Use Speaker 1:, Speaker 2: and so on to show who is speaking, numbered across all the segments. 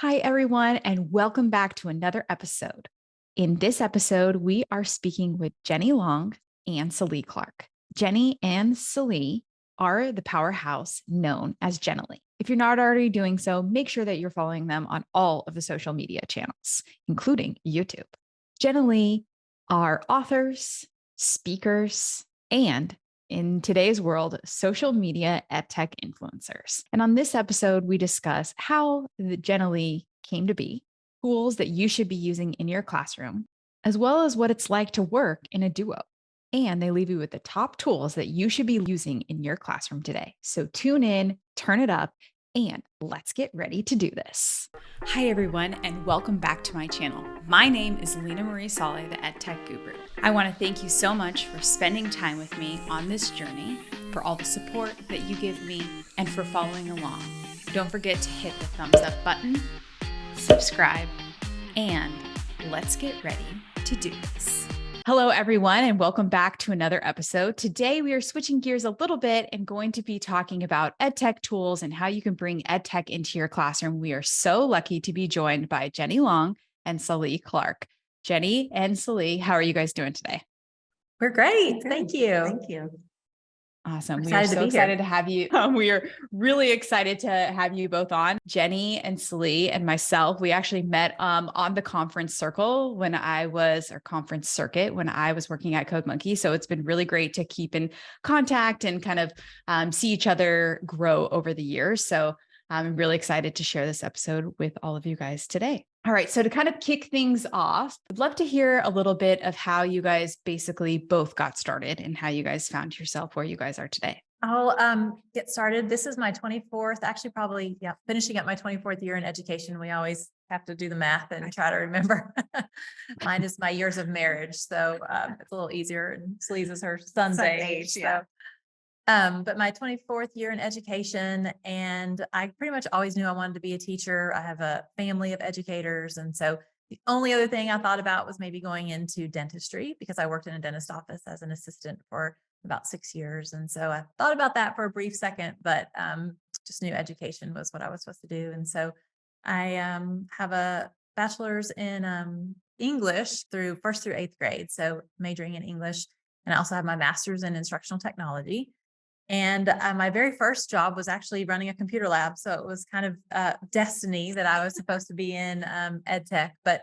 Speaker 1: Hi, everyone, and welcome back to another episode. In this episode, we are speaking with Jenny Long and Sallee Clark. Jenny and Sallee are the powerhouse known as Jenallee. If you're not already doing so, make sure that you're following them on all of the social media channels, including YouTube. Jenallee are authors, speakers, and in today's world, social media edtech influencers. And on this episode, we discuss how the Jenallee came to be, tools that you should be using in your classroom, as well as what it's like to work in a duo. And they leave you with the top tools that you should be using in your classroom today. So tune in, turn it up, and let's get ready to do this. Hi, everyone, and welcome back to my channel. My name is Leena Marie Saleh, the Edtech Guru. I want to thank you so much for spending time with me on this journey, for all the support that you give me, and for following along. Don't forget to hit the thumbs up button, subscribe, and let's get ready to do this. Hello, everyone, and welcome back to another episode. Today, we are switching gears a little bit and going to be talking about EdTech tools and how you can bring EdTech into your classroom. We are so lucky to be joined by Jenny Long and Sallee Clark. Jenny and Sallee, how are you guys doing today?
Speaker 2: We're great. Thank you.
Speaker 3: Thank you.
Speaker 1: Awesome. We are so excited to have you. We are really excited to have you both on. Jenny and Sallee and myself, we actually met on the conference circle conference circuit when I was working at Code Monkey. So it's been really great to keep in contact and kind of see each other grow over the years. So I'm really excited to share this episode with all of you guys today. All right. So to kind of kick things off, I'd love to hear a little bit of how you guys basically both got started and how you guys found yourself where you guys are today.
Speaker 2: I'll get started. This is my 24th, actually probably, finishing up my 24th year in education. We always have to do the math and try to remember. Mine is my years of marriage. So it's a little easier. And Sallee's is her son's age.
Speaker 3: Yeah.
Speaker 2: But my 24th year in education, and I pretty much always knew I wanted to be a teacher. I have a family of educators. And so the only other thing I thought about was maybe going into dentistry because I worked in a dentist office as an assistant for about 6 years. And so I thought about that for a brief second, but just knew education was what I was supposed to do. And so I have a bachelor's in English through 1st through 8th grade. So majoring in English. And I also have my master's in instructional technology. And my very first job was actually running a computer lab. So it was kind of destiny that I was supposed to be in EdTech, but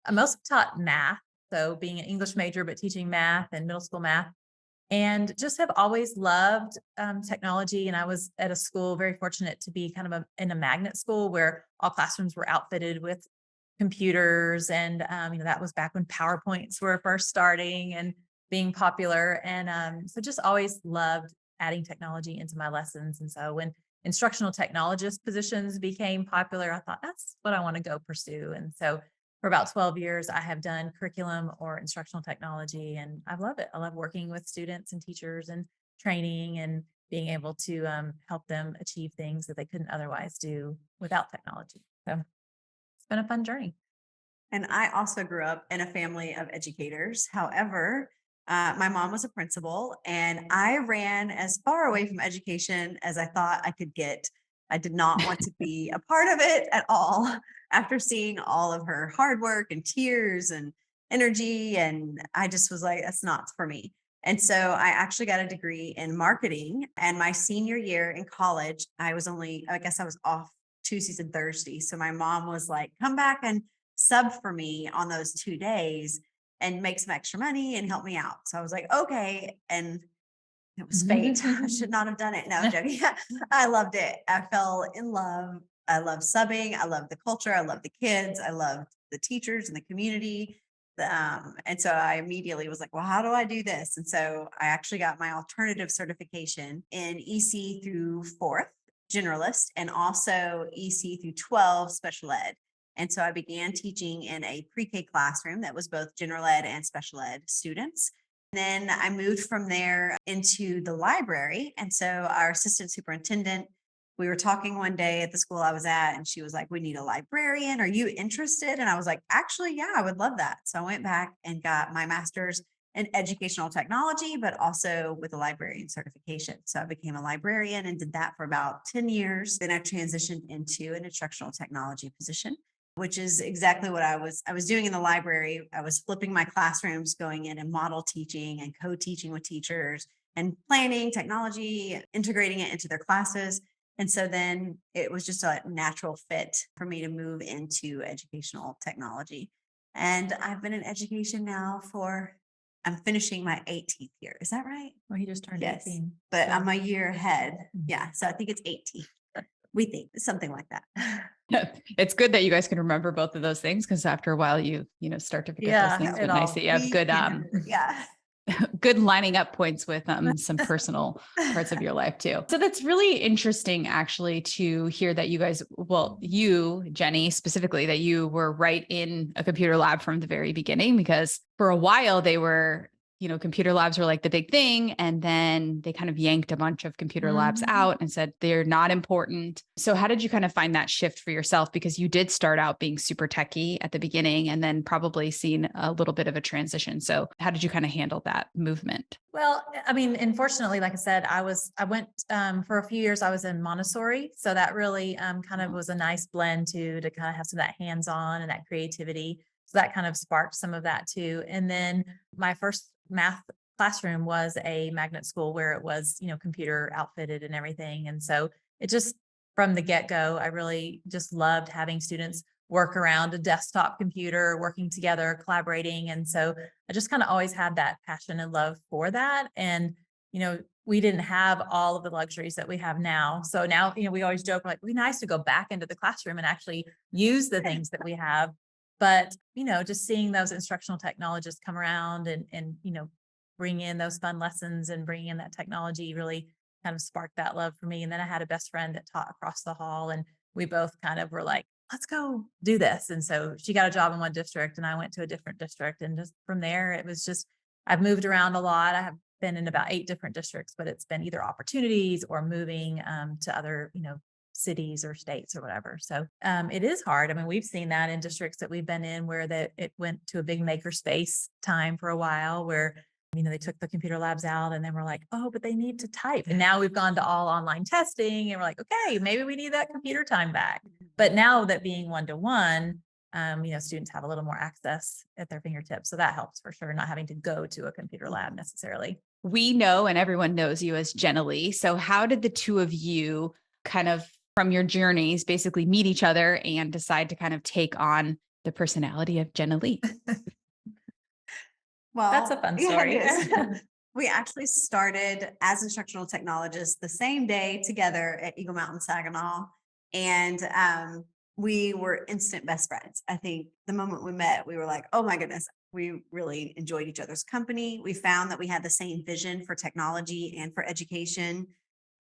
Speaker 2: I mostly taught math. So being an English major, but teaching math and middle school math, and just have always loved technology. And I was at a school, very fortunate to be kind of in a magnet school where all classrooms were outfitted with computers. And, that was back when PowerPoints were first starting and being popular. And so just always loved adding technology into my lessons. And so when instructional technologist positions became popular, I thought that's what I want to go pursue. And so for about 12 years, I have done curriculum or instructional technology, and I love it. I love working with students and teachers and training and being able to help them achieve things that they couldn't otherwise do without technology. So it's been a fun journey.
Speaker 3: And I also grew up in a family of educators. However, my mom was a principal, and I ran as far away from education as I thought I could get. I did not want to be a part of it at all after seeing all of her hard work and tears and energy. And I just was like, that's not for me. And so I actually got a degree in marketing. And my senior year in college, I was off Tuesdays and Thursdays. So my mom was like, come back and sub for me on those 2 days and make some extra money and help me out. So I was like, okay. And it was fate. I should not have done it. No, I'm joking. I loved it. I fell in love. I love subbing. I love the culture. I love the kids. I loved the teachers and the community. And so I immediately was like, well, how do I do this? And so I actually got my alternative certification in EC through 4th generalist and also EC through 12 special ed. And so I began teaching in a pre-K classroom that was both general ed and special ed students. And then I moved from there into the library. And so our assistant superintendent, we were talking one day at the school I was at, and she was like, we need a librarian. Are you interested? And I was like, actually, yeah, I would love that. So I went back and got my master's in educational technology, but also with a librarian certification. So I became a librarian and did that for about 10 years. Then I transitioned into an instructional technology position, which is exactly what I was doing in the library. I was flipping my classrooms, going in and model teaching and co-teaching with teachers and planning technology, integrating it into their classes. And so then it was just a natural fit for me to move into educational technology. And I've been in education now I'm finishing my 18th year. Is that right?
Speaker 2: Well, he just turned
Speaker 3: Yes.
Speaker 2: 18.
Speaker 3: But
Speaker 2: so-
Speaker 3: I'm a year ahead.
Speaker 2: Mhm.
Speaker 3: Yeah. So I think it's 18. We think something like that.
Speaker 1: It's good that you guys can remember both of those things because after a while you start to forget those
Speaker 2: Yeah,
Speaker 1: things.
Speaker 2: it
Speaker 1: But nice
Speaker 2: all-
Speaker 1: that you have
Speaker 3: We
Speaker 1: good
Speaker 3: can never- yeah.
Speaker 1: good lining up points with some personal parts of your life too. So that's really interesting actually to hear that you guys, well, you, Jeni, specifically, that you were right in a computer lab from the very beginning, because for a while they were, computer labs were like the big thing. And then they kind of yanked a bunch of computer labs
Speaker 2: Mhm.
Speaker 1: out and said they're not important. So how did you kind of find that shift for yourself? Because you did start out being super techie at the beginning and then probably seen a little bit of a transition. So how did you kind of handle that movement?
Speaker 2: Well, I mean, unfortunately, like I said, I went for a few years, I was in Montessori. So that really kind of was a nice blend to kind of have some of that hands-on and that creativity. So that kind of sparked some of that too. And then my first math classroom was a magnet school where it was, computer outfitted and everything. And so it just, from the get-go, I really just loved having students work around a desktop computer, working together, collaborating. And so I just kind of always had that passion and love for that. And, we didn't have all of the luxuries that we have now. So now, we always joke like, it'd be nice to go back into the classroom and actually use the things that we have. But, just seeing those instructional technologists come around and bring in those fun lessons and bring in that technology really kind of sparked that love for me. And then I had a best friend that taught across the hall, and we both kind of were like, let's go do this. And so she got a job in one district and I went to a different district. And just from there, it was just, I've moved around a lot. I have been in about 8 different districts, but it's been either opportunities or moving to other, cities or states or whatever. So it is hard. I mean, we've seen that in districts that we've been in where it went to a big maker space time for a while where they took the computer labs out and then we're like, oh, but they need to type. And now we've gone to all online testing and we're like, okay, maybe we need that computer time back. But now that being one-to-one, students have a little more access at their fingertips. So that helps for sure, not having to go to a computer lab necessarily.
Speaker 1: We know, and everyone knows you as Jenallee. So how did the two of you kind of from your journeys basically meet each other and decide to kind of take on the personality of Jenallee?
Speaker 3: Well,
Speaker 2: That's a fun
Speaker 3: yeah,
Speaker 2: story.
Speaker 3: it is. We actually started as instructional technologists the same day together at Eagle Mountain, Saginaw. And we were instant best friends. I think the moment we met, we were like, oh my goodness, we really enjoyed each other's company. We found that we had the same vision for technology and for education.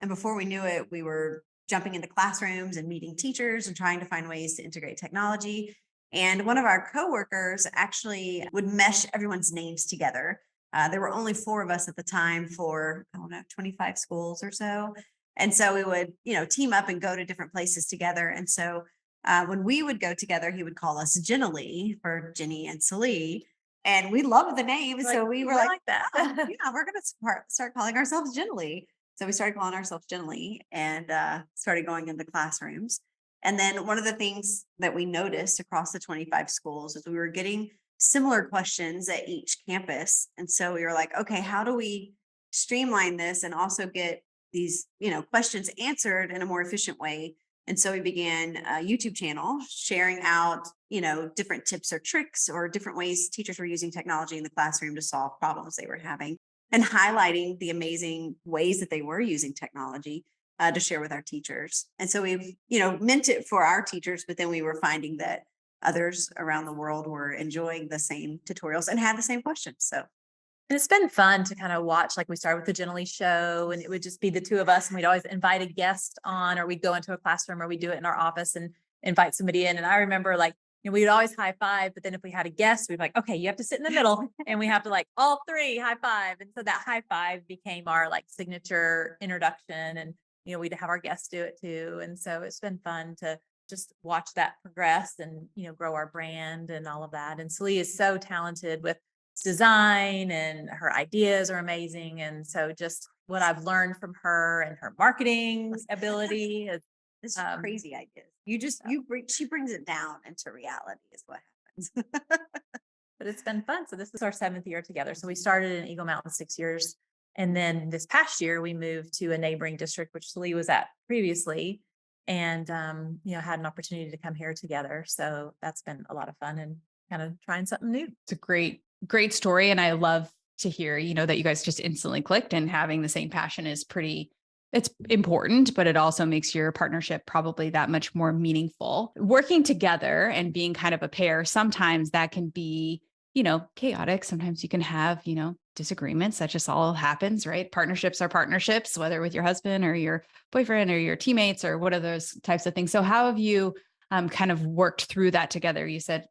Speaker 3: And before we knew it, we were jumping into classrooms and meeting teachers and trying to find ways to integrate technology. And one of our coworkers actually would mesh everyone's names together. There were only 4 of us at the time for, I don't know, 25 schools or so. And so we would, team up and go to different places together. And so when we would go together, he would call us Jenallee for Jeni and Sallee. And we loved the name. So we were like
Speaker 2: that.
Speaker 3: "Oh, yeah, we're going to start calling ourselves Jenallee." So we started calling ourselves Jenallee and started going into classrooms. And then one of the things that we noticed across the 25 schools is we were getting similar questions at each campus. And so we were like, okay, how do we streamline this and also get these, questions answered in a more efficient way? And so we began a YouTube channel sharing out, different tips or tricks or different ways teachers were using technology in the classroom to solve problems they were having and highlighting the amazing ways that they were using technology to share with our teachers. And so we've, meant it for our teachers, but then we were finding that others around the world were enjoying the same tutorials and had the same questions. So
Speaker 2: And it's been fun to kind of watch, like we started with the Jenallee show and it would just be the 2 of us and we'd always invite a guest on, or we'd go into a classroom or we'd do it in our office and invite somebody in. And I remember like, we'd always high five, but then if we had a guest, we'd be like, okay, you have to sit in the middle and we have to like all 3 high five. And so that high five became our like signature introduction, and, we'd have our guests do it too. And so it's been fun to just watch that progress and, grow our brand and all of that. And Sallee is so talented with design, and her ideas are amazing. And so just what I've learned from her and her marketing ability is,
Speaker 3: This
Speaker 2: um,
Speaker 3: crazy ideas. She brings it down into reality is what happens.
Speaker 2: but it's been fun. So this is our 7th year together. So we started in Eagle Mountain 6 years. And then this past year we moved to a neighboring district, which Sallee was at previously. And, had an opportunity to come here together. So that's been a lot of fun and kind of trying something new.
Speaker 1: It's a great story. And I love to hear, that you guys just instantly clicked, and having the same passion is it's important, but it also makes your partnership probably that much more meaningful. Working together and being kind of a pair, sometimes that can be, chaotic. Sometimes you can have, disagreements. That just all happens, right? Partnerships are partnerships, whether with your husband or your boyfriend or your teammates or what are those types of things. So how have you kind of worked through that together? You said,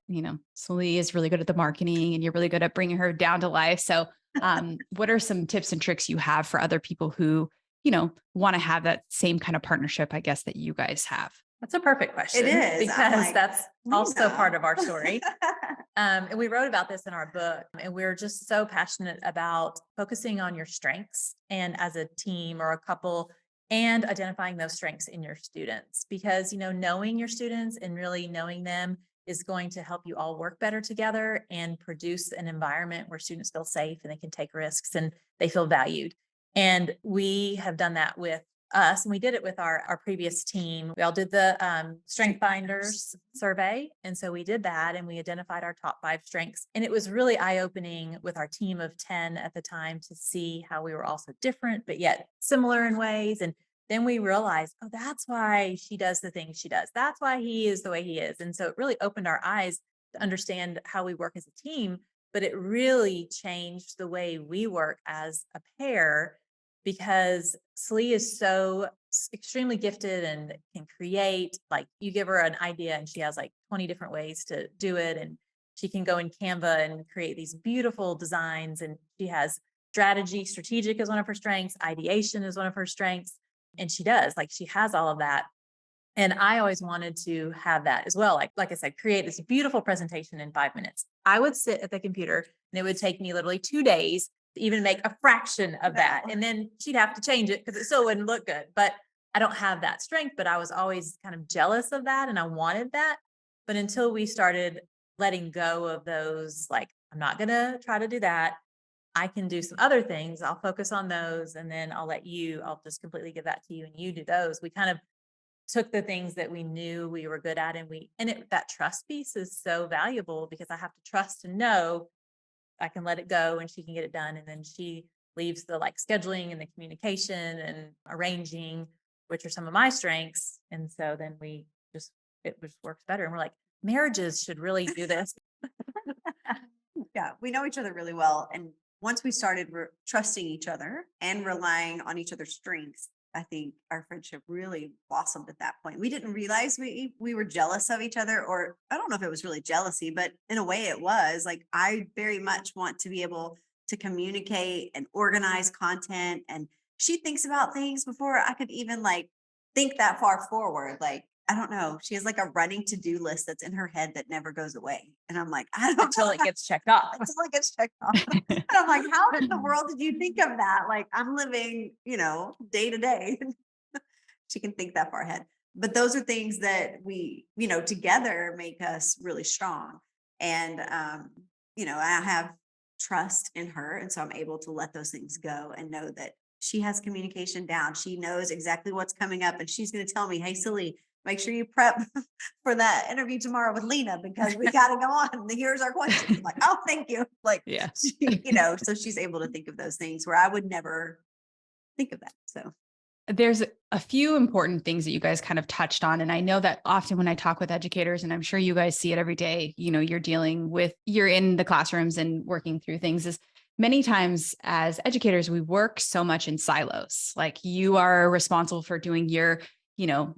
Speaker 1: Sallee is really good at the marketing and you're really good at bringing her down to life. So what are some tips and tricks you have for other people who, want to have that same kind of partnership, I guess, that you guys have?
Speaker 2: That's a perfect question.
Speaker 3: It is.
Speaker 2: Because that's also
Speaker 3: Leena.
Speaker 2: part of our story. And we wrote about this in our book, and we're just so passionate about focusing on your strengths and as a team or a couple, and identifying those strengths in your students, because, knowing your students and really knowing them is going to help you all work better together and produce an environment where students feel safe and they can take risks and they feel valued. And we have done that with us, and we did it with our previous team. We all did the Strength Finders survey. And so we did that and we identified our top 5 strengths. And it was really eye-opening with our team of 10 at the time to see how we were also different, but yet similar in ways. And then we realized, oh, that's why she does the things she does. That's why he is the way he is. And so it really opened our eyes to understand how we work as a team, but it really changed the way we work as a pair, because Sallee is so extremely gifted and can create. Like, you give her an idea and she has like 20 different ways to do it. And she can go in Canva and create these beautiful designs. And she has strategic is one of her strengths. Ideation is one of her strengths. And she has all of that. And I always wanted to have that as well. Like I said, create this beautiful presentation in 5 minutes. I would sit at the computer and it would take me literally 2 days to even make a fraction of that. And then she'd have to change it because it still wouldn't look good. But I don't have that strength, but I was always kind of jealous of that. And I wanted that. But until we started letting go of those, like, I'm not going to try to do that. I can do some other things. I'll focus on those. And then I'll just completely give that to you and you do those. We kind of took the things that we knew we were good at, and that trust piece is so valuable, because I have to trust and know I can let it go and she can get it done. And then she leaves the scheduling and the communication and arranging, which are some of my strengths. And so then it just works better. And we're like, marriages should really do this.
Speaker 3: Yeah, we know each other really well. And once we started trusting each other and relying on each other's strengths, I think our friendship really blossomed at that point. We didn't realize we were jealous of each other, or I don't know if it was really jealousy, but in a way it was. Like, I very much want to be able to communicate and organize content. And she thinks about things before I could even think that far forward. Like, I don't know. She has a running to-do list that's in her head that never goes away. And I'm like, I don't
Speaker 2: Until
Speaker 3: know.
Speaker 2: it gets checked off.
Speaker 3: Until it gets checked off. And I'm like, how in the world did you think of that? Like, I'm living, day to day. She can think that far ahead. But those are things that we, together make us really strong. And, I have trust in her. And so I'm able to let those things go and know that she has communication down. She knows exactly what's coming up. And she's going to tell me, hey, Sallee, make sure you prep for that interview tomorrow with Leena, because we got to go on. Here's our question. I'm like, oh, thank you.
Speaker 1: Yeah.
Speaker 3: So she's able to think of those things where I would never think of that. So
Speaker 1: there's a few important things that you guys kind of touched on. And I know that often when I talk with educators, and I'm sure you guys see it every day, you're in the classrooms and working through things, is many times as educators, we work so much in silos. Like, you are responsible for doing your,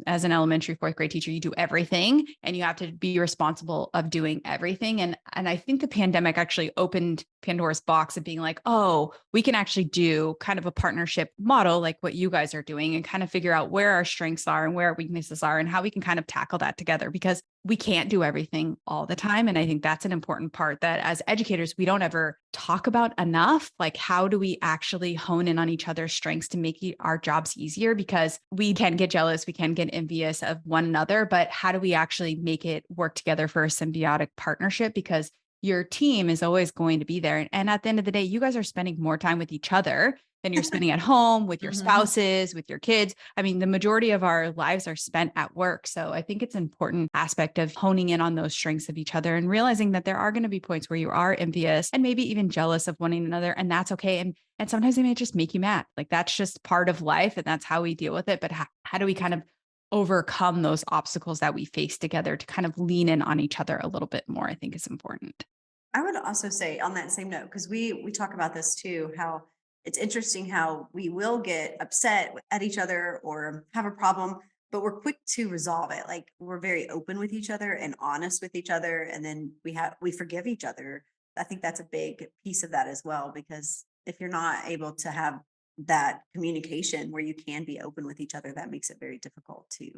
Speaker 1: as an elementary 4th grade teacher, you do everything and you have to be responsible of doing everything. And I think the pandemic actually opened Pandora's box of being like, oh, we can actually do kind of a partnership model like what you guys are doing and kind of figure out where our strengths are and where our weaknesses are and how we can kind of tackle that together, because we can't do everything all the time. And I think that's an important part that as educators, we don't ever talk about enough. Like, how do we actually hone in on each other's strengths to make our jobs easier? Because we can get jealous, we can get envious of one another, but how do we actually make it work together for a symbiotic partnership? Because your team is always going to be there. And at the end of the day, you guys are spending more time with each other than you're spending at home with your spouses, with your kids. I mean, the majority of our lives are spent at work. So I think it's an important aspect of honing in on those strengths of each other and realizing that there are going to be points where you are envious and maybe even jealous of one another. And that's okay. And sometimes they may just make you mad. Like, that's just part of life and that's how we deal with it. But how do we kind of overcome those obstacles that we face together to kind of lean in on each other a little bit more, I think is important.
Speaker 3: I would also say on that same note, because we talk about this too, how it's interesting how we will get upset at each other or have a problem, but we're quick to resolve it. Like, we're very open with each other and honest with each other, and then we forgive each other. I think that's a big piece of that as well, because if you're not able to have that communication where you can be open with each other, that makes it very difficult to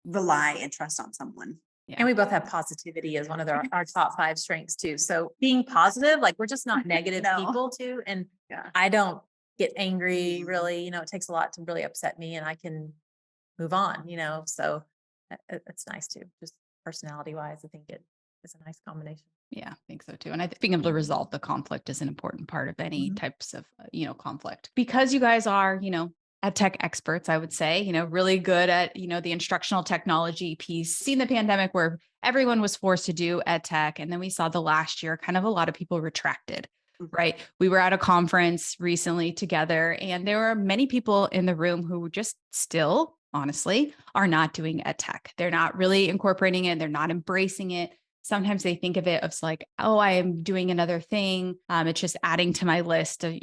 Speaker 3: rely and trust on someone.
Speaker 1: Yeah.
Speaker 2: And we both have positivity as one of our top 5 strengths too. So being positive, like, we're just not negative
Speaker 3: No.
Speaker 2: people too. And
Speaker 3: Yeah.
Speaker 2: I don't get angry really, it takes a lot to really upset me and I can move on, so it's nice too. Just personality wise, I think it is a nice combination.
Speaker 1: Yeah, I think so too. And I think being able to resolve the conflict is an important part of any types of, conflict, because you guys are, ed tech experts, I would say, really good at, the instructional technology piece. Seen the pandemic where everyone was forced to do ed tech. And then we saw the last year, kind of a lot of people retracted, right? We were at a conference recently together and there were many people in the room who just still, honestly, are not doing ed tech. They're not really incorporating it. They're not embracing it. Sometimes they think of it as like, oh, I am doing another thing. It's just adding to my list of,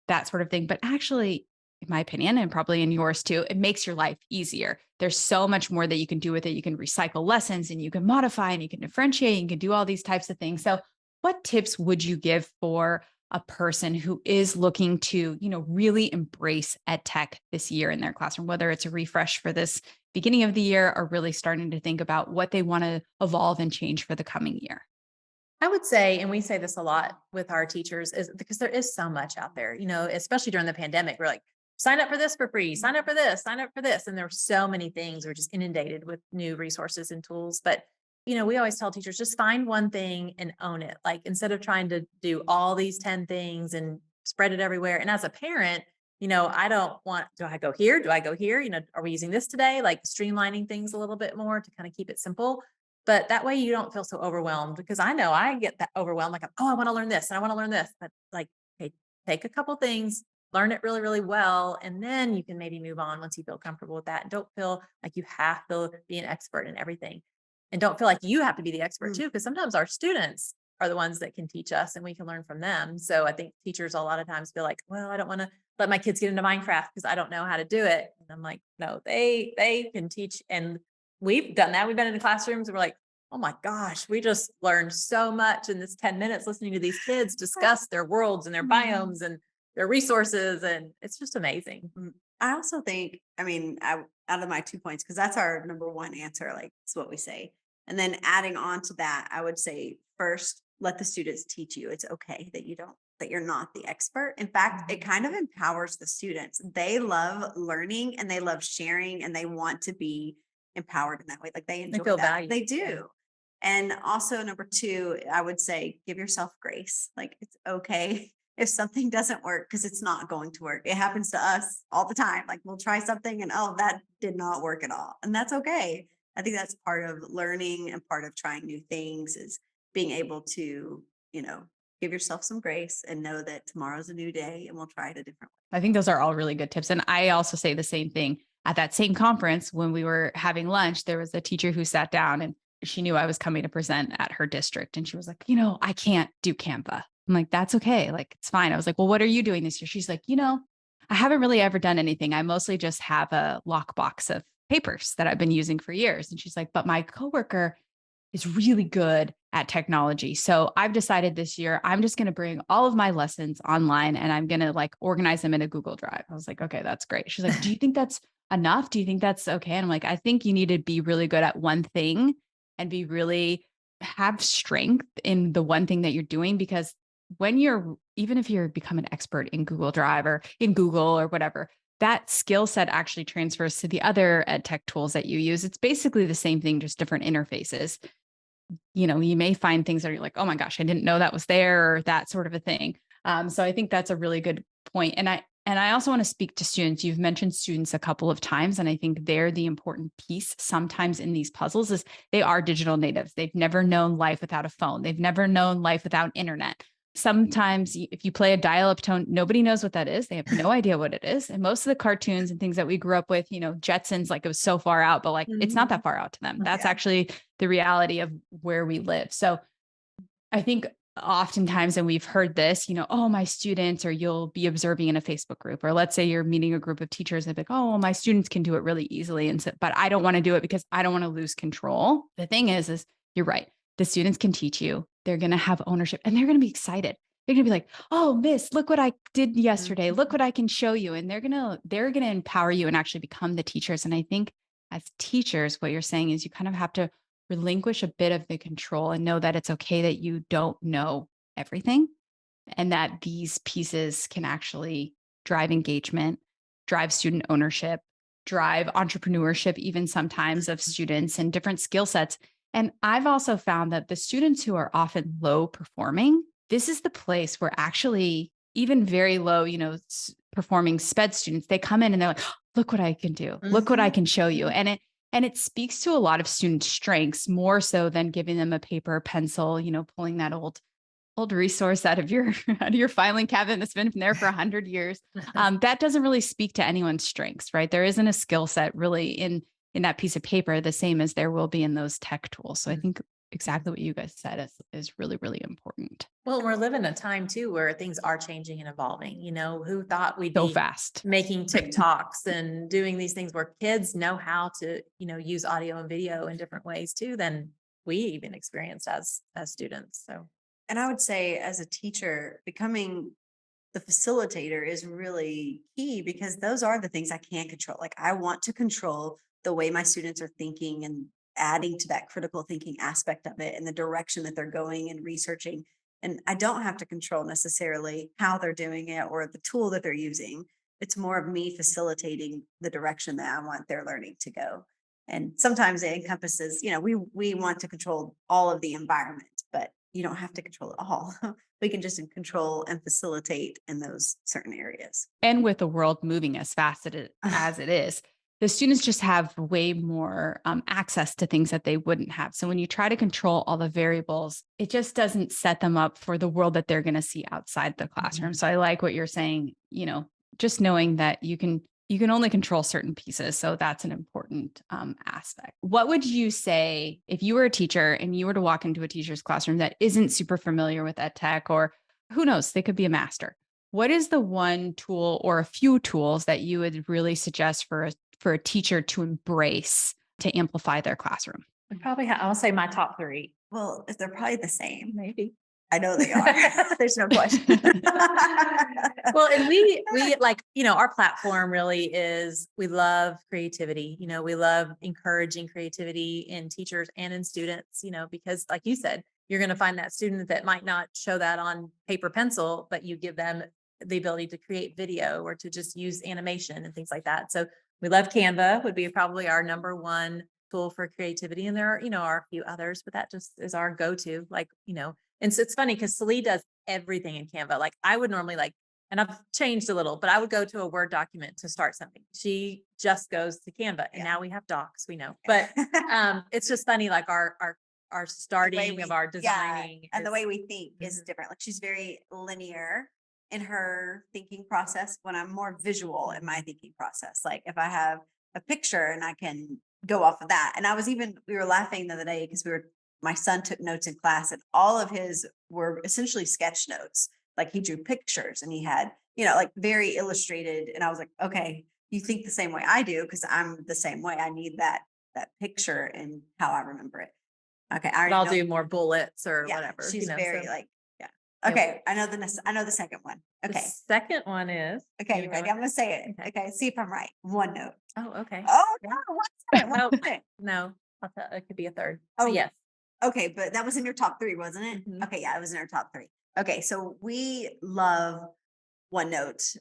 Speaker 1: that sort of thing. But actually, in my opinion, and probably in yours too, it makes your life easier. There's so much more that you can do with it. You can recycle lessons and you can modify and you can differentiate and you can do all these types of things. So what tips would you give for a person who is looking to, really embrace ed tech this year in their classroom, whether it's a refresh for this beginning of the year or really starting to think about what they want to evolve and change for the coming year?
Speaker 2: I would say, and we say this a lot with our teachers, is because there is so much out there, especially during the pandemic, we're like, sign up for this for free, sign up for this, sign up for this. And there were so many things. We're just inundated with new resources and tools. But, we always tell teachers, just find one thing and own it. Like, instead of trying to do all these 10 things and spread it everywhere. And as a parent, I don't want, do I go here? Do I go here? Are we using this today? Like, streamlining things a little bit more to kind of keep it simple. But that way you don't feel so overwhelmed, because I know I get that overwhelmed. Like, oh, I want to learn this and I want to learn this. But like, hey, take a couple things, learn it really, really well. And then you can maybe move on once you feel comfortable with that. And don't feel like you have to be an expert in everything. And don't feel like you have to be the expert too, because sometimes our students are the ones that can teach us and we can learn from them. So I think teachers a lot of times feel like, well, I don't want to let my kids get into Minecraft because I don't know how to do it. And I'm like, no, they can teach. And we've done that. We've been in the classrooms and we're like, oh my gosh, we just learned so much in this 10 minutes listening to these kids discuss their worlds and their biomes and their resources. And it's just amazing.
Speaker 3: I also think, out of my 2 points, because that's our number one answer, like, it's what we say. And then adding on to that, I would say, first, let the students teach you. It's okay that you're not the expert. In fact, it kind of empowers the students. They love learning and they love sharing and they want to be empowered in that way. Like, they enjoy
Speaker 2: feel
Speaker 3: that.
Speaker 2: valued.
Speaker 3: They do. And also, number 2, I would say, give yourself grace. Like, it's okay if something doesn't work, because it's not going to work. It happens to us all the time. Like, we'll try something and, oh, that did not work at all. And that's okay. I think that's part of learning and part of trying new things, is being able to, give yourself some grace and know that tomorrow's a new day and we'll try it a different way.
Speaker 1: I think those are all really good tips. And I also say the same thing. At that same conference, when we were having lunch, there was a teacher who sat down and she knew I was coming to present at her district. And she was like, I can't do Canva. I'm like, that's okay. Like, it's fine. I was like, well, what are you doing this year? She's like, I haven't really ever done anything. I mostly just have a lockbox of papers that I've been using for years. And she's like, but my coworker is really good at technology. So I've decided this year, I'm just going to bring all of my lessons online and I'm going to like organize them in a Google Drive. I was like, okay, that's great. She's like, do you think that's enough? Do you think that's okay? And I'm like, I think you need to be really good at one thing and be really have strength in the one thing that you're doing, because when you're, even if you're become an expert in Google Drive or in Google or whatever, that skill set actually transfers to the other ed tech tools that you use. It's basically the same thing, just different interfaces. You may find things that are like, oh my gosh, I didn't know that was there, or that sort of a thing. So I think that's a really good point. And I also want to speak to students. You've mentioned students a couple of times, and I think they're the important piece sometimes in these puzzles is they are digital natives. They've never known life without a phone. They've never known life without internet. Sometimes if you play a dial-up tone, nobody knows what that is. They have no idea what it is. And most of the cartoons and things that we grew up with, Jetsons, like it was so far out, but like it's not that far out to them. That's actually the reality of where we live. So I think oftentimes, and we've heard this, oh, my students, or you'll be observing in a Facebook group, or let's say you're meeting a group of teachers and they're like, oh, well, my students can do it really easily. And so, but I don't want to do it because I don't want to lose control. The thing is you're right. The students can teach you. They're going to have ownership and they're going to be excited. They're going to be like, oh, miss, look what I did yesterday. Look what I can show you. And they're going to empower you and actually become the teachers. And I think as teachers, what you're saying is you kind of have to relinquish a bit of the control and know that it's okay that you don't know everything, and that these pieces can actually drive engagement, drive student ownership, drive entrepreneurship, even sometimes of students and different skill sets. And I've also found that the students who are often low performing, this is the place where actually even very low, performing SPED students, they come in and they're like, look what I can do. Look what I can show you. And it speaks to a lot of students' strengths more so than giving them a paper, pencil, pulling that old resource out of your filing cabinet that's been there for 100 years. That doesn't really speak to anyone's strengths, right? There isn't a skill set really in that piece of paper, the same as there will be in those tech tools. So I think exactly what you guys said is really, really important.
Speaker 2: Well, we're living a time too where things are changing and evolving. Who thought we'd
Speaker 1: So
Speaker 2: be
Speaker 1: fast.
Speaker 2: making TikToks and doing these things where kids know how to, use audio and video in different ways too than we even experienced as students. So,
Speaker 3: And I would say as a teacher, becoming the facilitator is really key because those are the things I can't control. Like I want to control the way my students are thinking and adding to that critical thinking aspect of it and the direction that they're going and researching. And I don't have to control necessarily how they're doing it or the tool that they're using. It's more of me facilitating the direction that I want their learning to go. And sometimes it encompasses, we want to control all of the environment, but you don't have to control it all. We can just control and facilitate in those certain areas.
Speaker 1: And with the world moving as fast as it is, the students just have way more access to things that they wouldn't have. So when you try to control all the variables, it just doesn't set them up for the world that they're going to see outside the classroom. So I like what you're saying, just knowing that you can only control certain pieces. So that's an important aspect. What would you say if you were a teacher and you were to walk into a teacher's classroom that isn't super familiar with EdTech, or who knows, they could be a master? What is the one tool or a few tools that you would really suggest for a teacher to embrace to amplify their classroom?
Speaker 2: I'll say my top three.
Speaker 3: Well, they're probably the same.
Speaker 2: Maybe.
Speaker 3: I know they are. There's no question.
Speaker 2: Well, and we like, our platform really is, we love creativity. We love encouraging creativity in teachers and in students, because like you said, you're going to find that student that might not show that on paper pencil, but you give them the ability to create video or to just use animation and things like that. So we love Canva, would be probably our number one tool for creativity. And there are a few others, but that just is our go-to, and so it's funny because Sallee does everything in Canva. Like I would normally and I've changed a little, but I would go to a Word document to start something. She just goes to Canva, and now we have docs, we know. But it's just funny, like our starting of our designing
Speaker 3: and the way we think is different. Like she's very linear in her thinking process when I'm more visual in my thinking process. Like if I have a picture and I can go off of that. And we were laughing the other day because my son took notes in class and all of his were essentially sketch notes. Like he drew pictures and he had, like very illustrated. And I was like, okay, you think the same way I do because I'm the same way. I need that picture and how I remember it. Okay. I
Speaker 2: But
Speaker 3: already
Speaker 2: I'll
Speaker 3: know.
Speaker 2: do more bullets or
Speaker 3: Yeah,
Speaker 2: whatever.
Speaker 3: she's very
Speaker 2: so
Speaker 3: like, yeah.
Speaker 2: Yeah.
Speaker 3: Okay. I know the second one.
Speaker 2: the
Speaker 3: Okay.
Speaker 2: second one is.
Speaker 3: Okay. You ready? I'm going to say it.
Speaker 2: Okay.
Speaker 3: Okay. See if I'm right. OneNote.
Speaker 2: Oh, okay.
Speaker 3: Oh,
Speaker 2: Yeah.
Speaker 3: no. What's it?
Speaker 2: No.
Speaker 3: What's it?
Speaker 2: No, it could be a third. So
Speaker 3: Oh,
Speaker 2: yes.
Speaker 3: Okay. But that was in your top three, wasn't it?
Speaker 2: Mhm.
Speaker 3: Okay. Yeah. It was in our top three. Okay. So we love OneNote,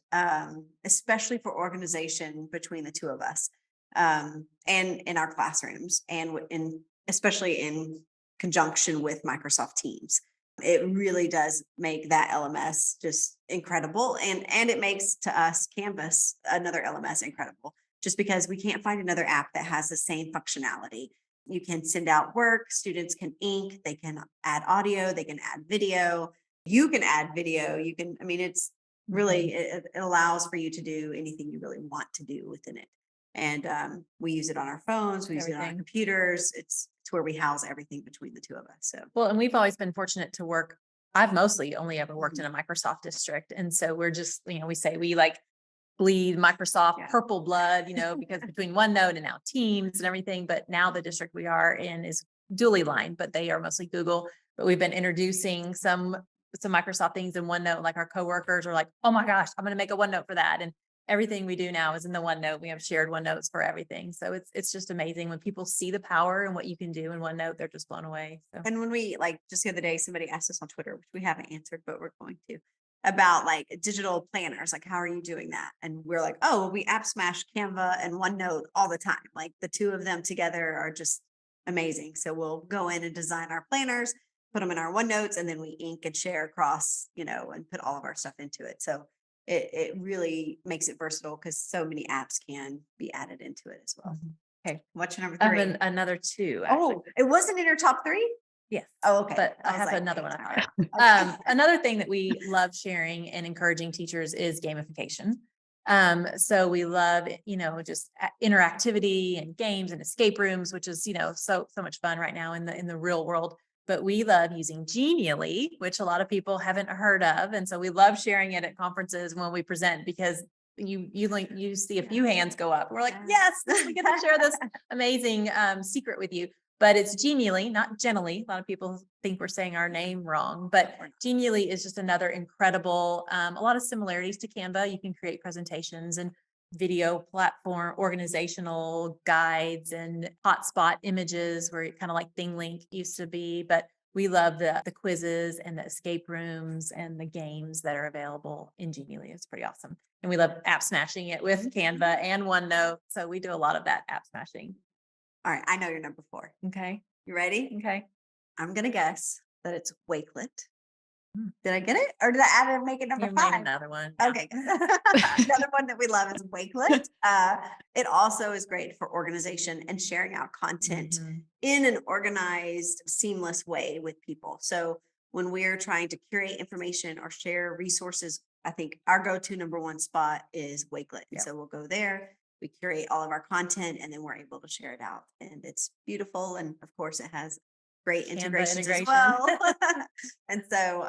Speaker 3: especially for organization between the two of us, and in our classrooms, and especially in conjunction with Microsoft Teams. It really does make that LMS just incredible, and it makes to us Canvas, another LMS, incredible. Just because we can't find another app that has the same functionality. You can send out work, students can ink, they can add audio, they can add video. You can add video. You can. I mean, it's really it allows for you to do anything you really want to do within it. And we use it on our phones, we use it on our
Speaker 2: Everything.
Speaker 3: computers. It's where we house everything between the two of us. So
Speaker 2: Well, and we've always been fortunate to work. I've mostly only ever worked in a Microsoft district. And so we're just, we say we like bleed Microsoft
Speaker 3: Yeah.
Speaker 2: purple blood, because between OneNote and now Teams and everything, but now the district we are in is dually lined, but they are mostly Google. But we've been introducing some Microsoft things in OneNote, like our coworkers are like, oh my gosh, I'm going to make a OneNote for that. And everything we do now is in the OneNote. We have shared OneNotes for everything. So it's just amazing when people see the power and what you can do in OneNote, they're just blown away. So.
Speaker 3: and when we just the other day, somebody asked us on Twitter, which we haven't answered, but we're going to, about like digital planners, like how are you doing that? And we're like, oh, well, we app smash Canva and OneNote all the time. Like the two of them together are just amazing. So we'll go in and design our planners, put them in our OneNotes, and then we ink and share across, and put all of our stuff into it. So it really makes it versatile because so many apps can be added into it as well. Okay. What's your number
Speaker 2: I
Speaker 3: three?
Speaker 2: have another two. Actually.
Speaker 3: Oh, it wasn't in your top three?
Speaker 2: Yes.
Speaker 3: Oh, okay.
Speaker 2: But I
Speaker 3: was
Speaker 2: have
Speaker 3: like,
Speaker 2: another one.
Speaker 3: dang,
Speaker 2: I
Speaker 3: sorry.
Speaker 2: thought.
Speaker 3: Okay.
Speaker 2: Another thing that we love sharing and encouraging teachers is gamification. So we love, just interactivity and games and escape rooms, which is, so much fun right now in the real world. But we love using Jenallee, which a lot of people haven't heard of. And so we love sharing it at conferences when we present because you see a few hands go up. We're like, yes, we get to share this amazing secret with you. But it's Jenallee, not Jenallee. A lot of people think we're saying our name wrong, but Jenallee is just another incredible, a lot of similarities to Canva. You can create presentations and video platform, organizational guides and hotspot images where kind of like ThingLink used to be. But we love the quizzes and the escape rooms and the games that are available in Jenallee. It's pretty awesome. And we love app smashing it with Canva and OneNote. So we do a lot of that app smashing.
Speaker 3: All right. I know your number four.
Speaker 2: Okay.
Speaker 3: You ready?
Speaker 2: Okay.
Speaker 3: I'm going to guess that it's Wakelet.
Speaker 2: Hmm.
Speaker 3: Did I get it? Or did I add it, make it number
Speaker 2: You made
Speaker 3: five?
Speaker 2: another one.
Speaker 3: Okay. Another one that we love is Wakelet. It also is great for organization and sharing out content in an organized, seamless way with people. So when we're trying to curate information or share resources, I think our go-to number one spot is Wakelet. And so we'll go there, we curate all of our content, and then we're able to share it out. And it's beautiful. And of course, it has great integrations as well. And so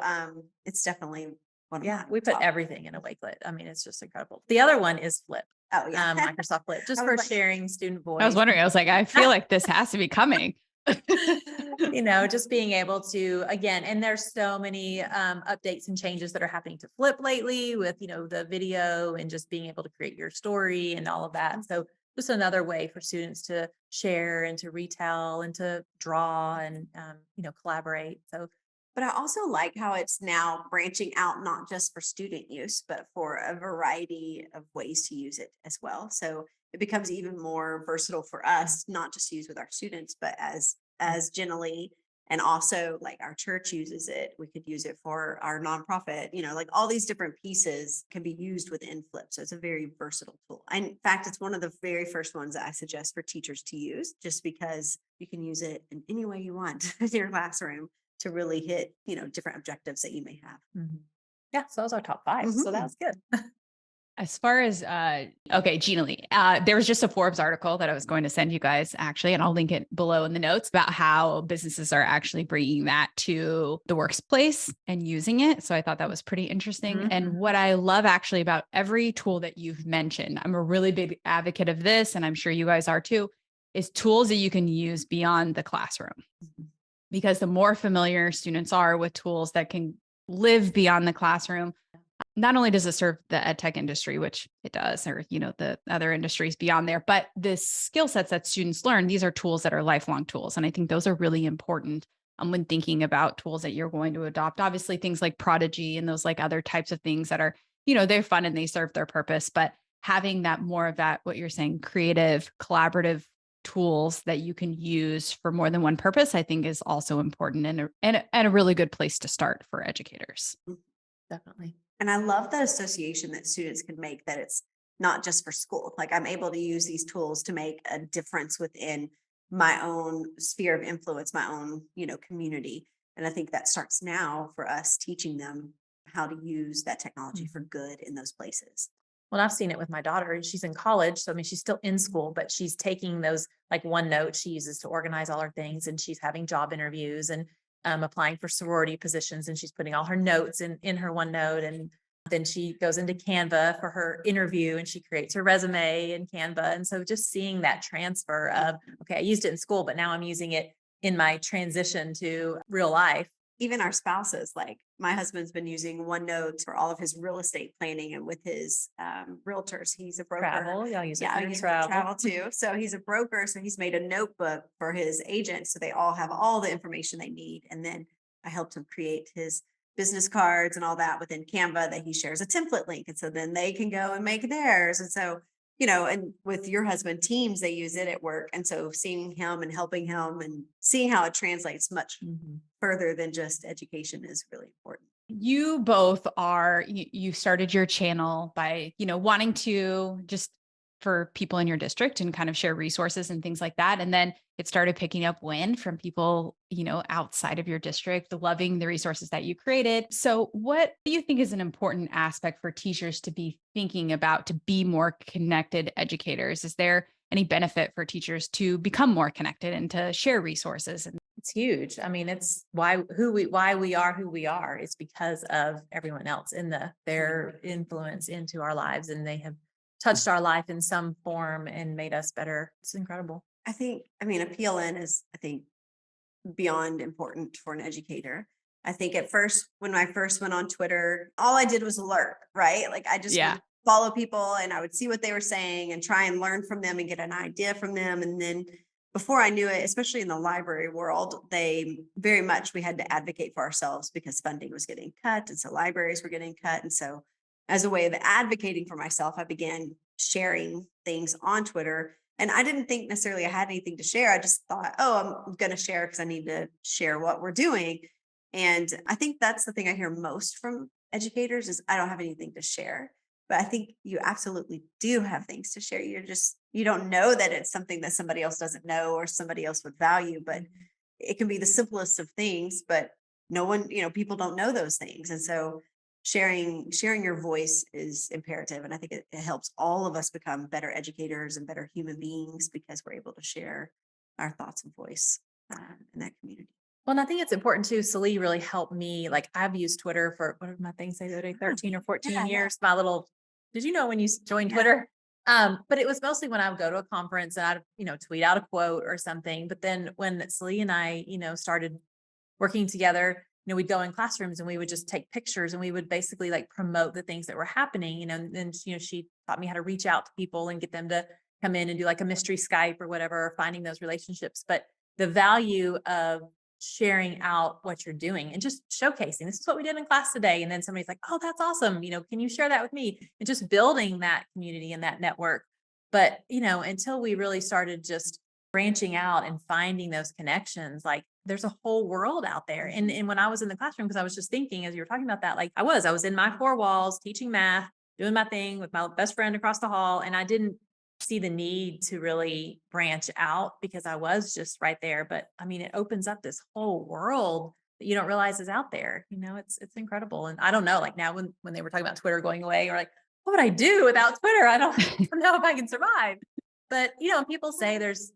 Speaker 3: it's definitely one of my
Speaker 2: we put everything in a Wakelet. I mean, it's just incredible. The other one is Flip.
Speaker 3: Oh yeah.
Speaker 2: Microsoft Flip, just for sharing student voice.
Speaker 1: I was wondering, I was like, I feel like this has to be coming.
Speaker 2: Just being able to, again, and there's so many updates and changes that are happening to Flip lately with, the video and just being able to create your story and all of that. So just another way for students to share and to retell and to draw and, collaborate. So,
Speaker 3: but I also like how it's now branching out, not just for student use, but for a variety of ways to use it as well. So it becomes even more versatile for us, not just to use with our students, but as Jenallee, and also like our church uses it. We could use it for our nonprofit, like all these different pieces can be used within Flip. So it's a very versatile tool. And in fact, it's one of the very first ones that I suggest for teachers to use, just because you can use it in any way you want in your classroom to really hit, different objectives that you may have.
Speaker 2: Yeah. So those are top five. So that was good.
Speaker 1: As far as, Jenallee, there was just a Forbes article that I was going to send you guys actually, and I'll link it below in the notes about how businesses are actually bringing that to the workplace and using it. So I thought that was pretty interesting. And what I love actually about every tool that you've mentioned, I'm a really big advocate of this, and I'm sure you guys are too, is tools that you can use beyond the classroom. because the more familiar students are with tools that can live beyond the classroom, not only does it serve the ed tech industry, which it does, or, the other industries beyond there, but the skill sets that students learn, these are tools that are lifelong tools. And I think those are really important when thinking about tools that you're going to adopt. Obviously, things like Prodigy and those like other types of things that are, they're fun and they serve their purpose, but having that more of that, what you're saying, creative, collaborative tools that you can use for more than one purpose, I think is also important and a really good place to start for educators.
Speaker 2: Definitely.
Speaker 3: And I love that association that students can make, that it's not just for school. Like, I'm able to use these tools to make a difference within my own sphere of influence, my own, community. And I think that starts now for us teaching them how to use that technology for good in those places.
Speaker 2: Well, I've seen it with my daughter, and she's in college. So, I mean, she's still in school, but she's taking those like OneNote she uses to organize all her things, and she's having job interviews and applying for sorority positions, and she's putting all her notes in her OneNote. And then she goes into Canva for her interview, and she creates her resume in Canva. And so just seeing that transfer of, okay, I used it in school, but now I'm using it in my transition to real life.
Speaker 3: Even our spouses, like my husband's been using OneNote for all of his real estate planning, and with his realtors, he's a broker.
Speaker 2: Travel, y'all use it
Speaker 3: Yeah,
Speaker 2: for
Speaker 3: he's
Speaker 2: travel.
Speaker 3: travel too. So he's a broker. So he's made a notebook for his agents, so they all have all the information they need. And then I helped him create his business cards and all that within Canva, that he shares a template link. And so then they can go and make theirs. And so, and with your husband, Teams, they use it at work. And so seeing him and helping him and seeing how it translates much further than just education is really important.
Speaker 1: You both are, you started your channel by, wanting to just for people in your district and kind of share resources and things like that. And then it started picking up wind from people, outside of your district, loving the resources that you created. So what do you think is an important aspect for teachers to be thinking about to be more connected educators? Is there any benefit for teachers to become more connected and to share resources?
Speaker 2: It's huge. I mean, it's why we are who we are. It's because of everyone else in their influence into our lives, and they have touched our life in some form and made us better. It's incredible.
Speaker 3: I mean, a PLN is, I think, beyond important for an educator. I think at first, when I first went on Twitter, all I did was alert, right? Like, I just would follow people and I would see what they were saying and try and learn from them and get an idea from them. And then before I knew it, especially in the library world, we had to advocate for ourselves because funding was getting cut. And so libraries were getting cut. And so as a way of advocating for myself, I began sharing things on Twitter. And I didn't think necessarily I had anything to share. I just thought, oh, I'm going to share because I need to share what we're doing. And I think that's the thing I hear most from educators is, I don't have anything to share. But I think you absolutely do have things to share. You don't know that it's something that somebody else doesn't know or somebody else would value, but it can be the simplest of things, but no one, people don't know those things. And so sharing your voice is imperative. And I think it helps all of us become better educators and better human beings because we're able to share our thoughts and voice in that community.
Speaker 2: Well, and I think it's important too. Sallee really helped me. Like, I've used Twitter for, what did my thing say the other day, 13 or 14 years. My little, did you know when you joined Twitter? But it was mostly when I would go to a conference and I'd, tweet out a quote or something. But then when Sallee and I, started working together, we'd go in classrooms and we would just take pictures and we would basically like promote the things that were happening, and she taught me how to reach out to people and get them to come in and do like a mystery Skype or whatever, or finding those relationships. But the value of sharing out what you're doing and just showcasing, this is what we did in class today. And then somebody's like, oh, that's awesome. Can you share that with me? And just building that community and that network. But, until we really started just branching out and finding those connections, like there's a whole world out there. And when I was in the classroom, because I was just thinking, as you were talking about that, like I was in my four walls teaching math, doing my thing with my best friend across the hall. And I didn't see the need to really branch out because I was just right there. But I mean, it opens up this whole world that you don't realize is out there. It's incredible. And I don't know, like now when they were talking about Twitter going away, or like, what would I do without Twitter? I don't know if I can survive. But, people say there's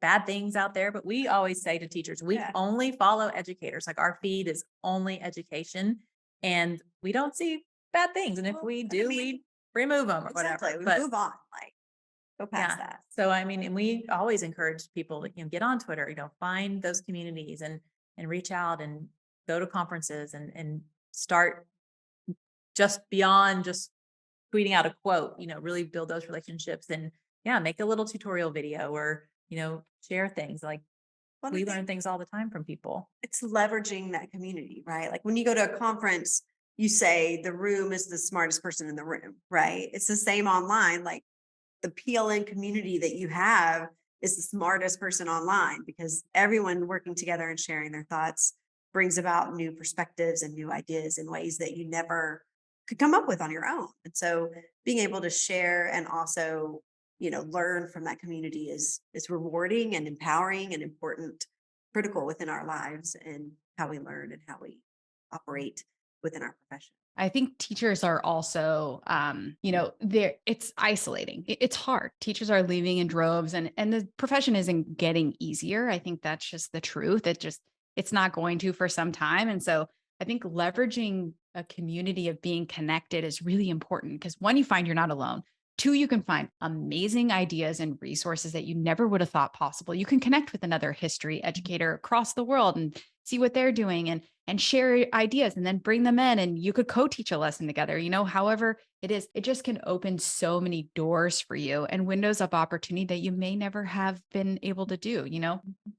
Speaker 2: bad things out there, but we always say to teachers, we only follow educators. Like, our feed is only education and we don't see bad things. And if we do, we remove them or whatever.
Speaker 3: We move on, like, go past that.
Speaker 2: So, I mean, and we always encourage people to, get on Twitter, find those communities and and reach out and go to conferences and start just beyond just tweeting out a quote, really build those relationships and yeah, make a little tutorial video or, share things like
Speaker 3: Well,
Speaker 2: we learn things all the time from people.
Speaker 3: it's leveraging that community, right? Like when you go to a conference, you say the room is the smartest person in the room, right? It's the same online. Like the PLN community that you have is the smartest person online because everyone working together and sharing their thoughts brings about new perspectives and new ideas in ways that you never could come up with on your own. And so being able to share and also, learn from that community is rewarding and empowering and important, critical within our lives and how we learn and how we operate within our profession.
Speaker 1: I think teachers are also, it's isolating. It's hard. Teachers are leaving in droves and the profession isn't getting easier. I think that's just the truth. It's not going to for some time. And so I think leveraging a community of being connected is really important because one, you find you're not alone. Two, you can find amazing ideas and resources that you never would have thought possible. You can connect with another history educator across the world and see what they're doing and share ideas and then bring them in and you could co-teach a lesson together, however it is, it just can open so many doors for you and windows of opportunity that you may never have been able to do.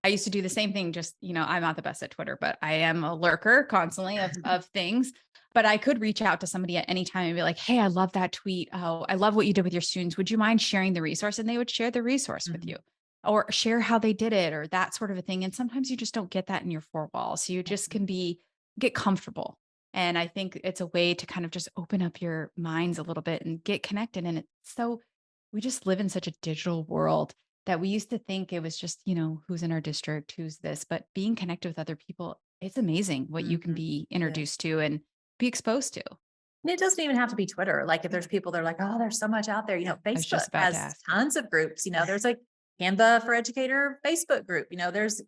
Speaker 1: I used to do the same thing, just, I'm not the best at Twitter, but I am a lurker constantly of things. But I could reach out to somebody at any time and be like, hey, I love that tweet. Oh, I love what you did with your students. Would you mind sharing the resource? And they would share the resource with you or share how they did it or that sort of a thing. And sometimes you just don't get that in your four walls. So you just can get comfortable. And I think it's a way to kind of just open up your minds a little bit and get connected. And we just live in such a digital world that we used to think it was just, who's in our district, who's this, but being connected with other people, it's amazing what you can be introduced to and be exposed to.
Speaker 2: And it doesn't even have to be Twitter. Like if there's people that are like, oh, there's so much out there,
Speaker 1: I was just
Speaker 2: Facebook
Speaker 1: about to
Speaker 2: has
Speaker 1: ask.
Speaker 2: tons of groups, there's like Canva for Educator Facebook group, there's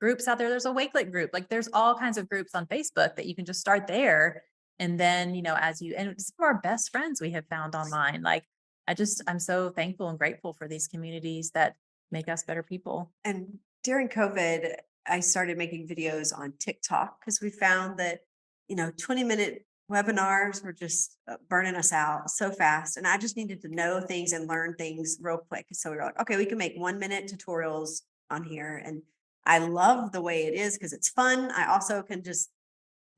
Speaker 2: groups out there. There's a Wakelet group. Like there's all kinds of groups on Facebook that you can just start there. And then, and some of our best friends we have found online. Like I'm so thankful and grateful for these communities that make us better people.
Speaker 3: And during COVID, I started making videos on TikTok because we found that, 20-minute webinars were just burning us out so fast. And I just needed to know things and learn things real quick. So we were like, okay, we can make 1-minute tutorials on here. And I love the way it is because it's fun. I also can just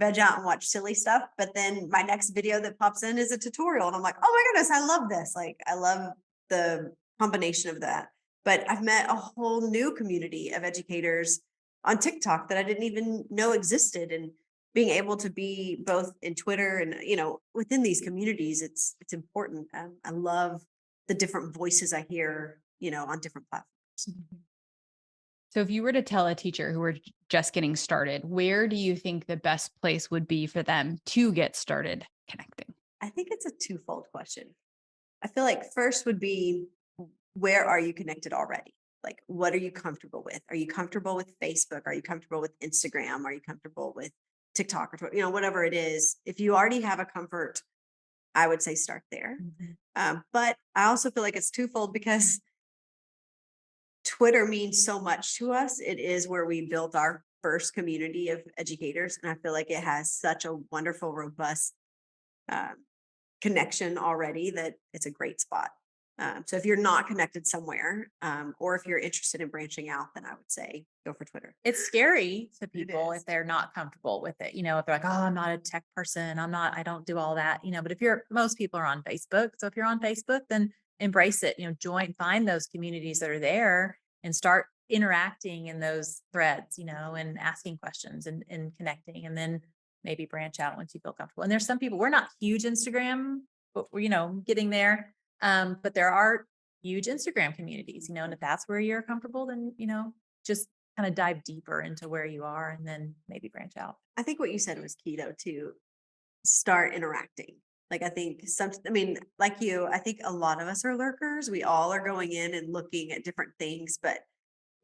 Speaker 3: veg out and watch silly stuff. But then my next video that pops in is a tutorial. And I'm like, oh my goodness, I love this. Like, I love the combination of that. But I've met a whole new community of educators on TikTok that I didn't even know existed. And being able to be both in Twitter and, within these communities, it's important. I love the different voices I hear, on different platforms.
Speaker 1: So if you were to tell a teacher who were just getting started, where do you think the best place would be for them to get started connecting?
Speaker 3: I think it's a twofold question. I feel like first would be, where are you connected already? Like, what are you comfortable with? Are you comfortable with Facebook? Are you comfortable with Instagram? Are you comfortable with TikTok or Twitter? Whatever it is. If you already have a comfort, I would say start there. But I also feel like it's twofold because Twitter means so much to us. It is where we built our first community of educators. And I feel like it has such a wonderful, robust connection already that it's a great spot. So if you're not connected somewhere, or if you're interested in branching out, then I would say go for Twitter.
Speaker 2: It's scary to people if they're not comfortable with it. If they're like, oh, I'm not a tech person. I don't do all that, but most people are on Facebook. So if you're on Facebook, then embrace it, find those communities that are there and start interacting in those threads, and asking questions and connecting, and then maybe branch out once you feel comfortable. And there's some people, we're not huge Instagram, but we're, getting there. But there are huge Instagram communities, and if that's where you're comfortable, then, just kind of dive deeper into where you are and then maybe branch out.
Speaker 3: I think what you said was key though, to start interacting. Like, I think like you, I think a lot of us are lurkers. We all are going in and looking at different things, but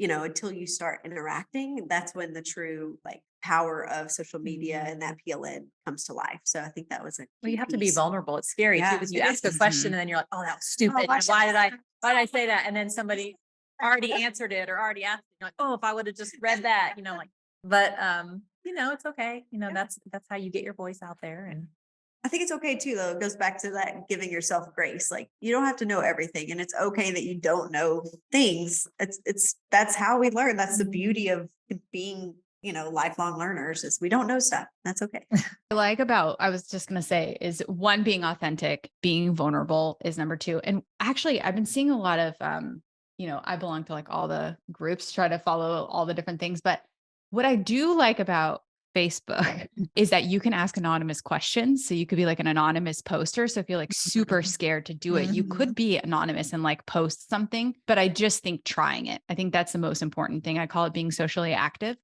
Speaker 3: until you start interacting, that's when the true power of social media and that PLN comes to life. So I think that was
Speaker 2: Well, you have to be vulnerable. It's scary too, because you ask a question and then you're like, oh, that was stupid.
Speaker 3: Oh,
Speaker 2: Why did I say that? And then somebody already answered it or already asked, like, oh, if I would have just read that, like but, it's okay.
Speaker 3: Yeah.
Speaker 2: That's how you get your voice out there. And
Speaker 3: I think it's okay too, though. It goes back to that giving yourself grace. Like you don't have to know everything, and it's okay that you don't know things. That's how we learn. That's the beauty of being, lifelong learners is we don't know stuff. That's okay.
Speaker 1: I was just going to say is one, being authentic, being vulnerable is number two. And actually I've been seeing a lot of, I belong to like all the groups, try to follow all the different things. But what I do like about Facebook is that you can ask anonymous questions. So you could be like an anonymous poster. So if you're like super scared to do it, you could be anonymous and like post something. But I just think trying it, I think that's the most important thing. I call it being socially active,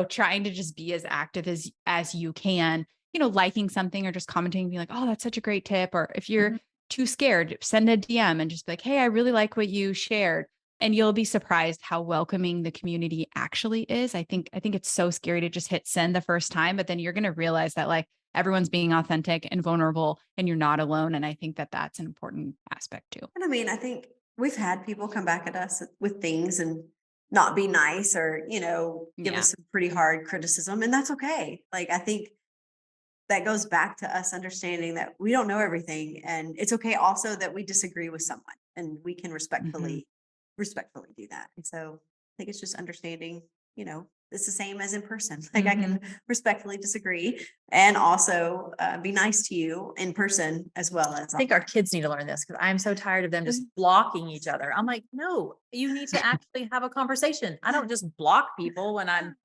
Speaker 1: trying to just be as active as you can, liking something or just commenting, being like, oh, that's such a great tip. Or if you're too scared, send a DM and just be like, hey, I really like what you shared. And you'll be surprised how welcoming the community actually is. I think it's so scary to just hit send the first time, but then you're going to realize that like everyone's being authentic and vulnerable and you're not alone. And I think that that's an important aspect too.
Speaker 3: And I mean, I think we've had people come back at us with things and not be nice or, give
Speaker 1: Yeah.
Speaker 3: us some pretty hard criticism. And that's okay. Like, I think that goes back to us understanding that we don't know everything. And it's okay also that we disagree with someone and we can respectfully do that. And so I think it's just understanding, it's the same as in person. Like I can respectfully disagree and also be nice to you in person as well as
Speaker 2: I think our kids need to learn this because I'm so tired of them just blocking each other. I'm like, no, you need to actually have a conversation. I don't just block people when I'm,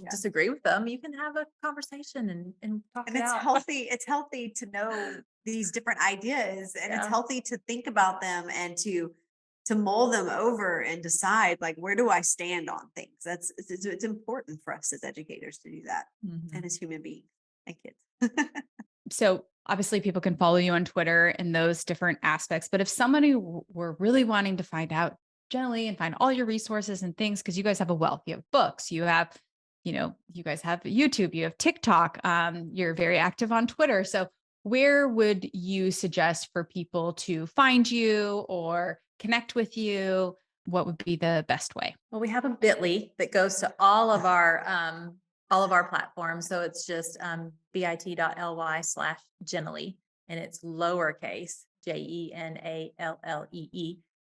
Speaker 2: disagree with them. You can have a conversation and talk
Speaker 3: and
Speaker 2: it
Speaker 3: it's
Speaker 2: out.
Speaker 3: healthy. It's healthy to know these different ideas and it's healthy to think about them and to mull them over and decide like where do I stand on things. It's important for us as educators to do that and as human beings and kids.
Speaker 1: So obviously people can follow you on Twitter and those different aspects, but if somebody were really wanting to find out Jenallee and find all your resources and things, because you guys have a wealth, you have books, you have, you guys have YouTube, you have TikTok, you're very active on Twitter. So where would you suggest for people to find you or connect with you? What would be the best way?
Speaker 2: Well, we have a bit.ly that goes to all of our platforms. So it's just bit.ly/Jenallee and it's lowercase Jenallee.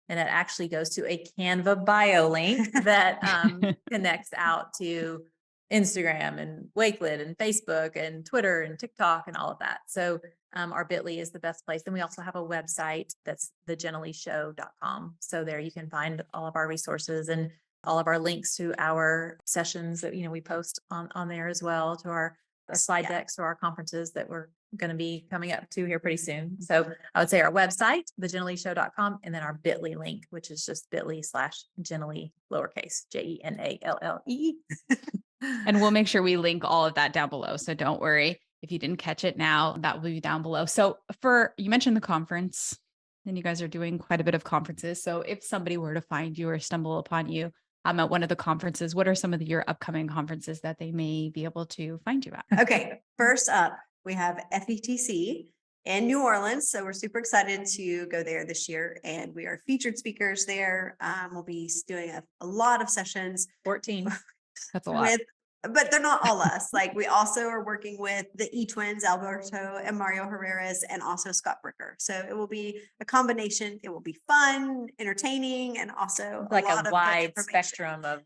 Speaker 2: And it actually goes to a Canva bio link that connects out to Instagram and Wakelet and Facebook and Twitter and TikTok and all of that. So our bit.ly is the best place. And we also have a website that's thejenaleeshow.com. So there you can find all of our resources and all of our links to our sessions that, we post on there as well, to our slide decks to our conferences that we're going to be coming up to here pretty soon. So I would say our website, thejenaleeshow.com, and then our bit.ly link, which is just bit.ly/Jenallee, lowercase Jenallee.
Speaker 1: And we'll make sure we link all of that down below. So don't worry if you didn't catch it now, that will be down below. So you mentioned the conference and you guys are doing quite a bit of conferences. So if somebody were to find you or stumble upon you at one of the conferences, what are some of your upcoming conferences that they may be able to find you at?
Speaker 3: Okay. First up, we have FETC in New Orleans. So we're super excited to go there this year and we are featured speakers there. We'll be doing a lot of sessions.
Speaker 2: 14.
Speaker 1: That's a lot.
Speaker 3: But they're not all us. Like we also are working with the E-twins, Alberto and Mario Herreras, and also Scott Bricker. So it will be a combination. It will be fun, entertaining, and also
Speaker 2: like
Speaker 3: a lot
Speaker 2: a
Speaker 3: of
Speaker 2: wide spectrum of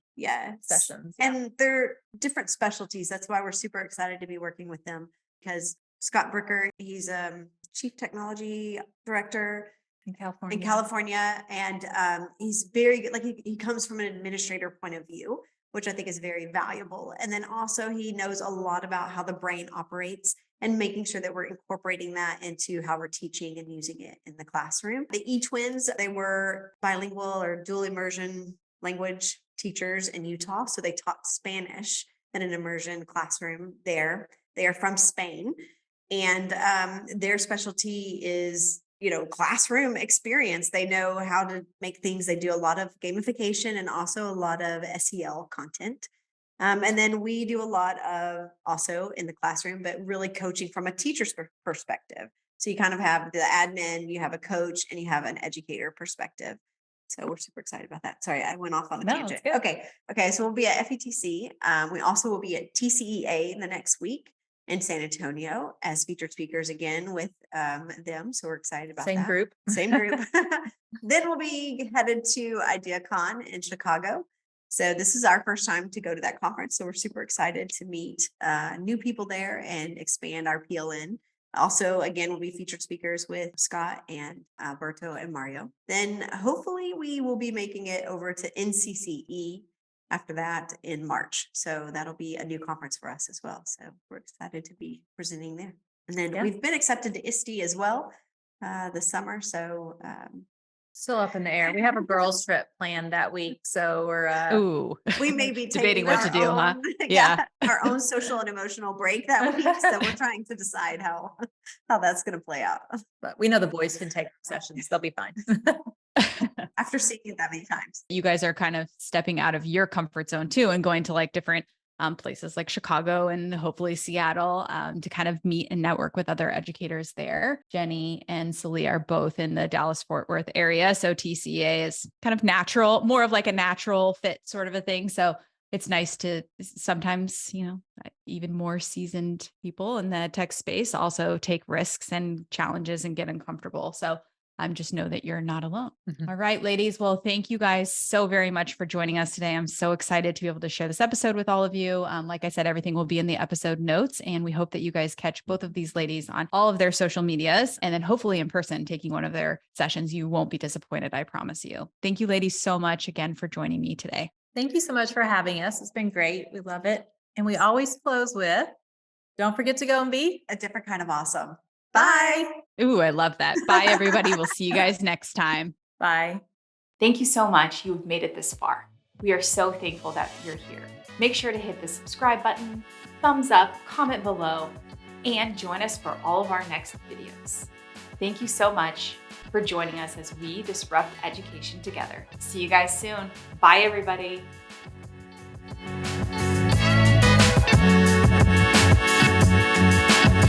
Speaker 2: sessions.
Speaker 3: Yeah. And they're different specialties. That's why we're super excited to be working with them because Scott Bricker, he's chief technology director
Speaker 2: in
Speaker 3: California. And he's very good. Like he comes from an administrator point of view, which I think is very valuable. And then also he knows a lot about how the brain operates and making sure that we're incorporating that into how we're teaching and using it in the classroom. The E-twins, they were bilingual or dual immersion language teachers in Utah. So they taught Spanish in an immersion classroom there. They are from Spain. And their specialty is classroom experience. They know how to make things. They do a lot of gamification and also a lot of SEL content. And then we do a lot of also in the classroom, but really coaching from a teacher's perspective. So you kind of have the admin, you have a coach, and you have an educator perspective. So we're super excited about that. Sorry, I went off on a
Speaker 2: No,
Speaker 3: tangent.
Speaker 2: it's good.
Speaker 3: Okay. So we'll be at FETC. We also will be at TCEA in the next week in San Antonio as featured speakers again with them. So we're excited about
Speaker 2: Same
Speaker 3: that.
Speaker 2: group.
Speaker 3: Same group. Then we'll be headed to IdeaCon in Chicago. So this is our first time to go to that conference. So we're super excited to meet new people there and expand our PLN. Also, again, we'll be featured speakers with Scott and Berto and Mario. Then hopefully we will be making it over to NCCE after that in March. So that'll be a new conference for us as well. So we're excited to be presenting there. And then
Speaker 2: Yeah.
Speaker 3: we've been accepted to ISTE as well this summer. So
Speaker 2: Still up in the air. We have a girls trip planned that week. So we're
Speaker 1: Ooh,
Speaker 3: we may be
Speaker 1: debating
Speaker 3: taking
Speaker 1: what to
Speaker 3: our
Speaker 1: do, huh?
Speaker 3: own,
Speaker 1: Yeah.
Speaker 3: our own social and emotional break that week. So we're trying to decide how that's going to play out
Speaker 2: but we know the boys can take sessions. They'll be fine.
Speaker 3: after seeing it that many times.
Speaker 1: You guys are kind of stepping out of your comfort zone too and going to like different places like Chicago and hopefully Seattle to kind of meet and network with other educators there. Jeni and Sallee are both in the Dallas-Fort Worth area. So TCA is kind of natural, more of like a natural fit sort of a thing. So it's nice to sometimes, even more seasoned people in the tech space also take risks and challenges and get uncomfortable. So just know that you're not alone.
Speaker 2: Mhm.
Speaker 1: All right, ladies. Well, thank you guys so very much for joining us today. I'm so excited to be able to share this episode with all of you. Like I said, everything will be in the episode notes, and we hope that you guys catch both of these ladies on all of their social medias, and then hopefully in person, taking one of their sessions. You won't be disappointed, I promise you. Thank you, ladies, so much again for joining me today.
Speaker 2: Thank you so much for having us. It's been great. We love it. And we always close with, don't forget to go and be
Speaker 3: A different kind of awesome.
Speaker 2: Bye.
Speaker 1: Ooh, I love that. Bye, everybody. We'll see you guys next time.
Speaker 2: Bye.
Speaker 1: Thank you so much. You've made it this far. We are so thankful that you're here. Make sure to hit the subscribe button, thumbs up, comment below, and join us for all of our next videos. Thank you so much for joining us as we disrupt education together. See you guys soon. Bye, everybody.